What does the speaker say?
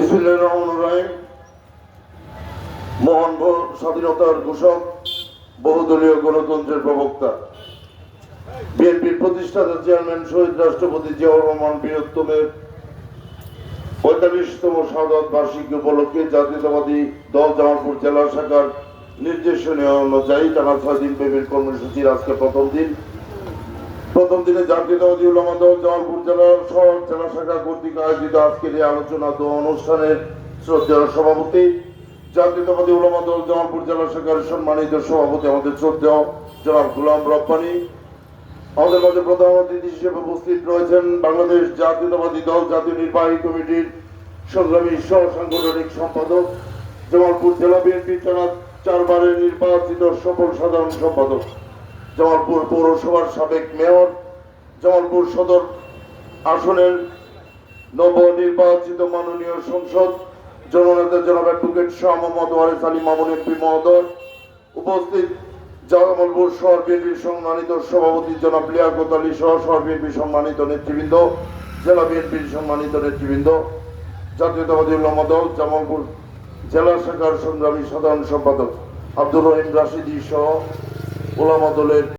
বিসমিল্লাহির রহমানির রহিম। মহান স্বাধীনতার ঘোষক, বহুদলীয় গণতন্ত্রের প্রবক্তা, বিএনপির প্রতিষ্ঠাতা চেয়ারম্যান শহীদ রাষ্ট্রপতি জিয়াউর রহমান বীরত্তমের ৪৫তম শাহাদাত বার্ষিকী উপলক্ষে জাতীয়তাবাদী দল জামালপুর জেলা শাখার নির্দেশনা অনুযায়ী টানা ৬ দিন ব্যাপী কর্মসূচির আজকে প্রথম দিনে জাতীয়তাবাদী উলামা দল জামালপুর জেলা শাখা কর্তৃক আয়োজিত আজকের এই আলোচনা ও অনুষ্ঠানের শ্রদ্ধেয় সভাপতি, জাতীয়তাবাদী উলামা দল জামালপুর জেলা শাখার সম্মানিত সভাপতি আমাদের শ্রদ্ধেয় জনাব গোলাম রব্বানী। আমাদের মাঝে প্রধান অতিথি হিসেবে উপস্থিত রয়েছেন বাংলাদেশ জাতীয়তাবাদী দল জাতীয় নির্বাহী কমিটির সংগ্রামী সহ সাংগঠনিক সম্পাদক, জামালপুর জেলা বিএনপি টানা ৪ বারের নির্বাচিত সফল সাধারণ সম্পাদক, জামালপুর পৌরসভার সাবেক মেয়র, জামালপুর সদর আসনের নবনির্বাচিত মাননীয় সংসদ জননেতা জনাব অ্যাডভোকেট শাহ মোহাম্মদ ওয়ারেস আলী মামুন এমপি মহোদয়, উপস্থিত জামালপুর শহর বিএনপির সম্মানিত সভাপতি জনাব লিয়াকত আলী সহ শহর বিএনপির সম্মানিত নেতৃবৃন্দ, জেলা বিএনপির সম্মানিত নেতৃবৃন্দ, জাতীয়তাবাদী উলামা দল জামালপুর জেলা শাখার সংগ্রামী সাধারণ সম্পাদক আব্দুর রহিম রাশিদী সহ উলামা দলের